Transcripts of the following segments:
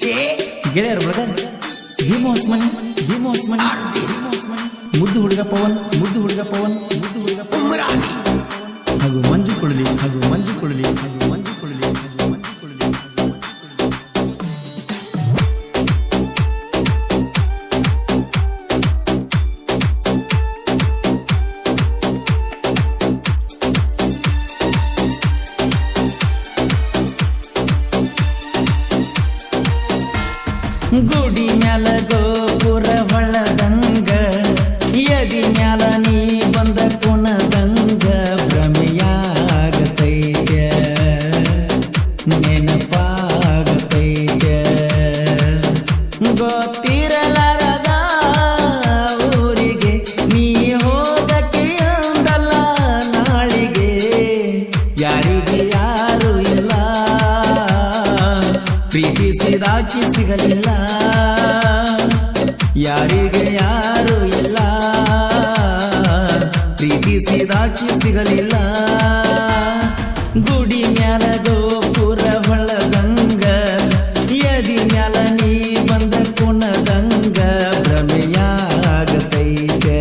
ಗೆಳೆಯರು ಬ್ರದರ್ ಭೀಮೋಸ್ ಮನಿ ಮುದ್ದು ಹುಡುಗ ಪವನ್ ಹಾಗೂ ಮಂಜು ಕುಳಲಿ ಗುಡಿ ಮ್ಯಾಲ ಗೋಪುರ ಹೊಳದಂಗ ಎದಿ ಮ್ಯಾಲ ನೀ ಬಂದ ಕುಣದಂಗ ಭ್ರಮೆಯಾಗತೈತೆ ನೆನಪಾಗತೈತೆ ಗೊತ್ತಿರಲಾರದ ಊರಿಗೆ ನೀ ಹೋಗಕ್ಕೆ ಅಂದಲ್ಲ ನಾಳಿಗೆ ಯಾರಿಗೆ ಯಾರು ಇಲ್ಲ ಪ್ರೀತಿಸಿದಾಕಿ ಸಿಗಲಿಲ್ಲ ಯಾರಿಗೆ ಯಾರು ಇಲ್ಲ ಪ್ರೀತಿಸಿದಾಕಿ ಸಿಗಲಿಲ್ಲ ಗುಡಿ ಮ್ಯಾಲ ಗೋಪುರ ಹೊಳದಂಗ ಎದಿ ಮ್ಯಾಲ ನೀ ಬಂದ ಕುಣದಂಗ ಭ್ರಮೆಯಾಗತೈತೆ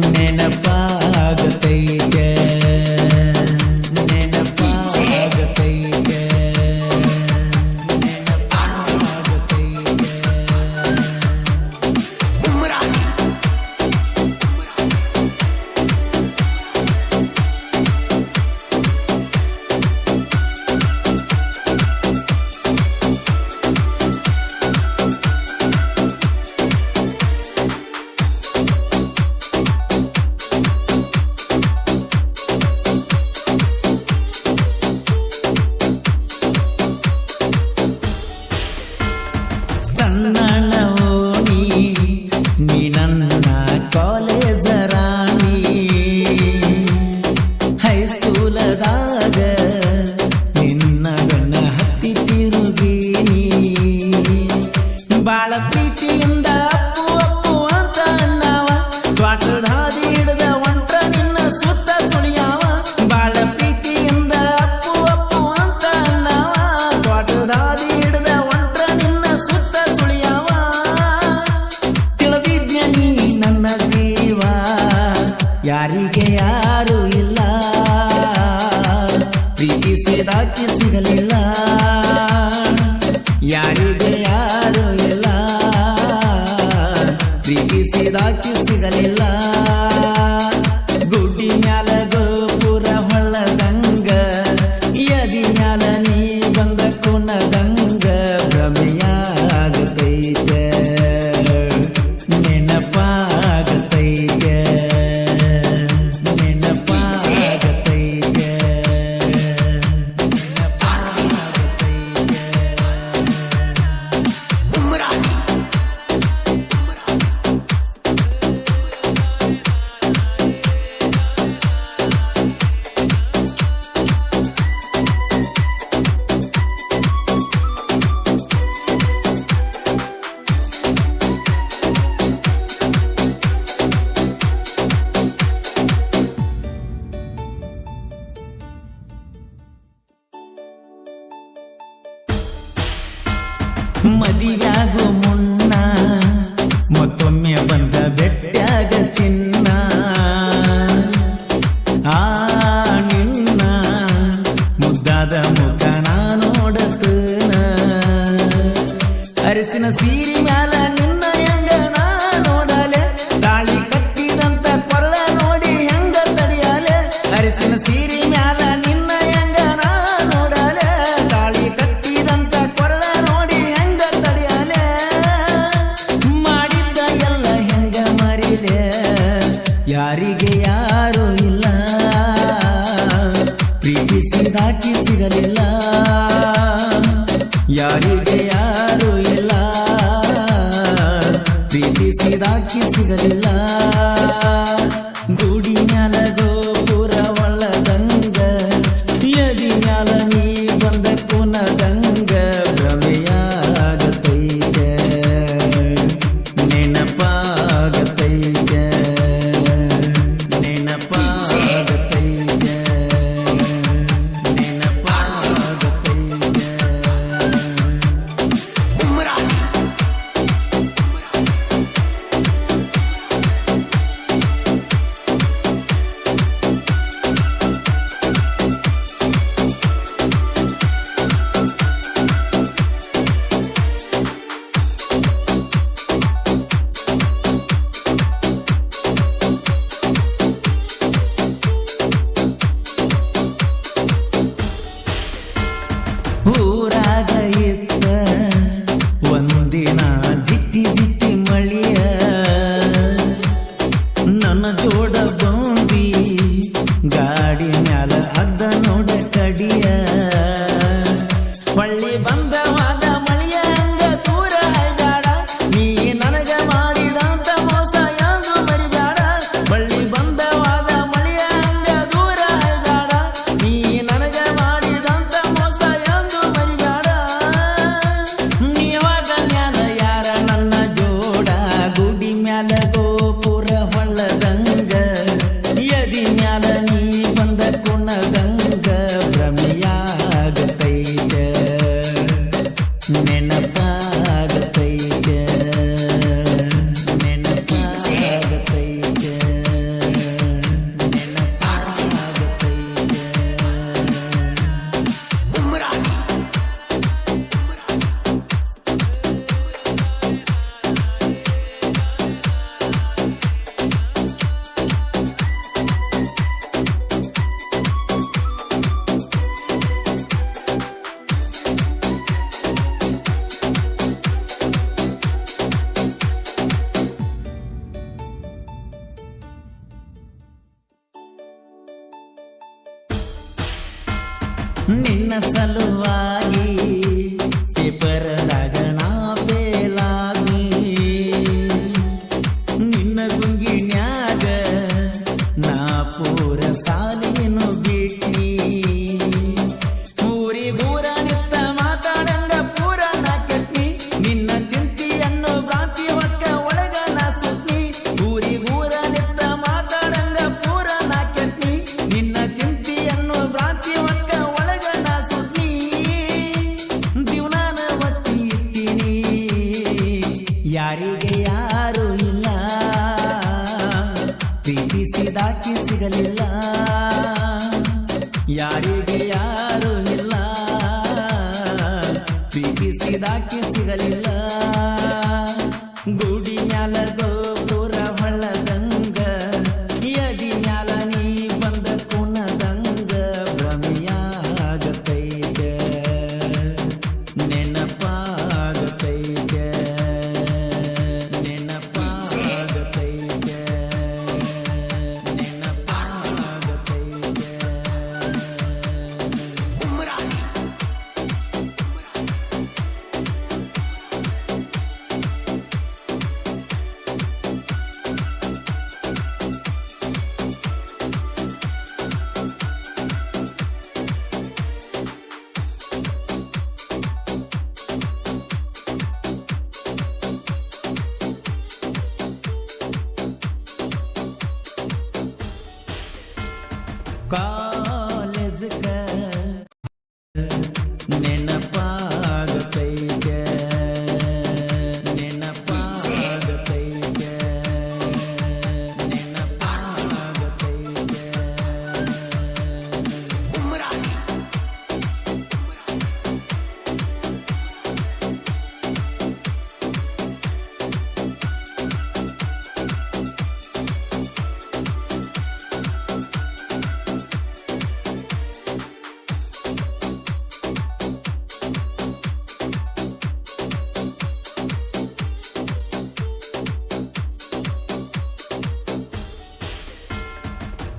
ನೆನಪಾಗತೈತೆ ಸಣ್ಣನವೋ ನೀ ನನ್ನ ಕಾಲೇಜ ರಾಣಿ ಹೈಸ್ಕೂಲದಾಗ ನಿನ್ನ ಗಣ್ಣ ಹತ್ತಿ ತಿರುಗೀನಿ ಬಾಳ ಪ್ರೀತಿಯಿಂದ ಅಪ್ಪು ಅಂತ ಅಣ್ಣವ ತ್ವಾಟದ ಹಾದಿ ಹಿಡ್ದ ಒಂಟ್ರ ನಿನ್ನ ಸುತ್ತ ಸುಳಿಯಾವ ಬಾಳ ಪ್ರೀತಿಯಿಂದ ಅಪ್ಪು ಅಂತ ಅಣ್ಣವ ತ್ವಾಟದ ಹಾದಿ ಹಿಡ್ದ ಒಂಟ್ರ ನಿನ್ನ ಸುತ್ತ ಯಾರಿಗೆ ಯಾರು ಇಲ್ಲ ಪ್ರೀತಿಸಿದಾಕಿ ಸಿಗಲಿಲ್ಲ ಯಾರಿಗೆ ಯಾರು ಇಲ್ಲ ಪ್ರೀತಿಸಿದಾಕಿ ಸಿಗಲಿಲ್ಲ ಗುಡಿ ಮ್ಯಾಲ ಗೋಪುರ ಹೊಳದಂಗ ಎದಿ ಮ್ಯಾಲ ನೀ ಬಂದ ಕುಣದಂಗ ಭ್ರಮೆಯಾಗತೈತೆ ನೆನಪಾಗತೈತೆ ಮದಿವ್ಯಾಗೋ ಮುನ್ನ ಮತ್ತೊಮ್ಮೆ ಬಂದ ಬೆಟ್ಟಾಗ ಚಿನ್ನ ಆ ನಿನ್ನ ಮುದ್ದಾದ ಮುಖ ನೋಡತನ ಅರಸಿನ ಸೀರಿ ಮ್ಯಾಲ ನಿನ್ನ ಹೆಂಗ ನಾ ನೋಡಲೆ ತಾಳಿ ಕಟ್ಟಿದಂತ ಕೊರಳ ನೋಡಿ ಹೆಂಗ ತಡಿಯಾಲೆ ಅರಸಿನ ಸೀರಿ ಮ್ಯಾಲ ನಿನ್ನ ಹೆಂಗ ನಾ ನೋಡಲೆ ತಾಳಿ ಕಟ್ಟಿದಂತ ಕೊರಳ ನೋಡಿ ಹೆಂಗ ತಡಿಯಾಲೆ ಮಾಡಿದ್ದ ಎಲ್ಲ ಹೆಂಗ ಮರಿಲೆ ಯಾರಿಗೆ ಯಾರು ಇಲ್ಲ ಪ್ರೀತಿಸಿದಾಕಿ ಸಿಗಲಿಲ್ಲ ಯಾರಿಗೆ ಯಾರು ಇಲ್ಲ ಪ್ರೀತಿಸಿದಾಕಿ ಸಿಗಲಿಲ್ಲ ಗುಡಿ ಮ್ಯಾಲ ಗೋಪುರ ಒಳದಂಗ ಎದಿ ಮ್ಯಾಲ ನೀ ಬಂದ ಕುಣದಂಗ ಭ್ರಮೆಯಾಗತೈತೆ ನೆನಪಾಗತೈತೆ ನೆನಪಾಗತೈತೆ ನೆನಪಾಗತೈತೆ ಮ್ಯಾಗ ಇತ್ತ ಒಂದಿನ ಜಿಟ್ಟಿ ಜಿಟ್ಟಿ ಮಳಿಯ ನನ್ನ ಜೋಡ ಬಂದಿ ಗಾಡಿ ಮ್ಯಾಲ ಅದ್ದ ನೋಡ ಕಡಿಯ ಹೊಳ್ಳಿ ಬಂದವಾದ ಮಳಿಯ ಹಂಗ ದೂರ ಬೇಡ ನೀ ನನಗ ಮಾಡಿದಂತ ಮೋಸ ಎಂದು ಮರಿಬೇಡ ಹೊಳ್ಳಿ ಬಂದವಾದ ಮಳಿಯ ಹಂಗ ದೂರ ಬೇಡ ನೀ ನನಗ ಮಾಡಿದಂತ ಮೋಸ ಎಂದು ಮರಿಬೇಡ ನೀವಾದ ಮ್ಯಾಲ ಯಾರ ನನ್ನ ಜೋಡ ಗುಡಿ ಮ್ಯಾಲ ಗೋಪುರ ಹೊಳ್ಳದಂಗ ಎದಿ ಮ್ಯಾಲ ನೀ ಬಂದ ಕುಣದಂಗ ಭ್ರಮೆಯಾಗತೈತ ನೆನಪಾಗತೈತ ನೆನಪಾಗತೈತ ನಿನ್ನ ಸಲುವಾಗಿ ಪೇಪರ್ದಾಗ ನಾ ಬೇಲಾಗಿ ನಿನ್ನ ಗುಂಗಿನ್ಯಾಗ ನಾ ಪೂರ ಸಾಲಿನು ಬಿಟ್ನಿ ಊರಿಗೂರ ನಿತ್ತ ಮಾತಾಡಂಗ ಪೂರ ನಾ ಕೆಟ್ನಿ ನಿನ್ನ ಚಿಂತಿಯನ್ನು ಭ್ರಾಂತಿ ಹೊಕ್ಕ ಒಳಗ ನಾ ಸುತ್ನಿ ಊರಿಗೂರ ನಿತ್ತ ಮಾತಾಡಂಗ ಪೂರ ನಾ ಕೆಟ್ನಿ ನಿನ್ನ ಚಿಂತಿಯನ್ನು ಭ್ರಾಂತಿ ಹೊಕ್ಕ ಯಾರಿಗೆ ಯಾರು ಇಲ್ಲ ಪ್ರೀತಿಸಿದಾಕಿ ಸಿಗಲಿಲ್ಲ ಯಾರಿಗೆ ಯಾರು ಇಲ್ಲ ಪ್ರೀತಿಸಿದಾಕಿ ಸಿಗಲಿಲ್ಲ ಗುಡಿ ಮ್ಯಾಲ ಗೋಪುರ ಹೊಳ್ಳದಂಗ ಎದಿ ಮ್ಯಾಲ ನೀ ಬಂದ ಕುಣದಂಗ ಭ್ರಮೆಯಾಗತೈತ ನೆನಪಾಗತೈತ ಕಾಲೇಜಕ ನೆನಪಾಗತೈತ ನೆನಪಾಗತೈತ ನೆನಪಾಗತೈತ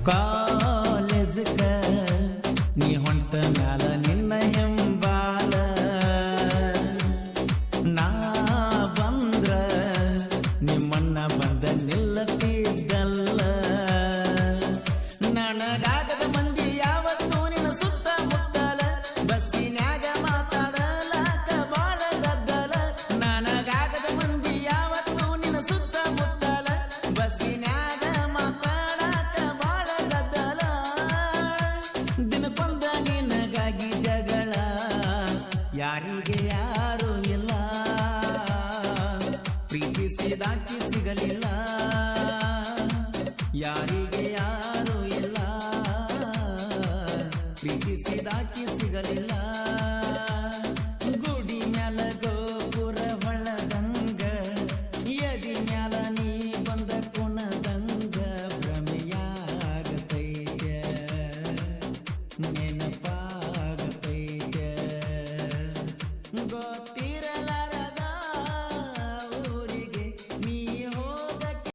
ಕಾಲೇಜಕ ನೀ ಹೊಂಟ ಮ್ಯಾಲ ನಿನ್ನ ಹೆಂಬಾಲ ನಾ ಬಂದ್ರ ನಿಮ್ಮಣ್ಣ ಬಂದ ನಿಲ್ಲತಿದ್ದಲ್ಲ ನನಗಾಗದ ಮಂದಿ ಯಾವತ್ತೂ ನಿನ್ನ ಸುತ್ತ ಮುತ್ತಲ ಬಸ್ಸಿನ್ಯಾಗ ಮಾತಾಡಲಾಕ ಬಾಳ ಗದ್ದಲ ನನಗಾಗದ ಮಂದಿ ಯಾವತ್ತೂ ನಿನ್ನ ಸುತ್ತ ಮುತ್ತಲ ಬಸ್ಸಿನ್ಯಾಗ ಮಾತಾಡಾಕ ಬಾಳ ಗದ್ದಲ ದಿನಕ್ಕೊಂದ ನಿನಗಾಗಿ ಜಗಳ ಯಾರಿಗೆ ಯಾರು ಇಲ್ಲ ಪ್ರೀತಿಸಿದಾಕಿ ಸಿಗಲಿಲ್ಲ ಯಾರಿಗೆ ಯಾರು ಇಲ್ಲ ಪ್ರೀತಿಸಿದಾಕಿ ಸಿಗಲಿಲ್ಲ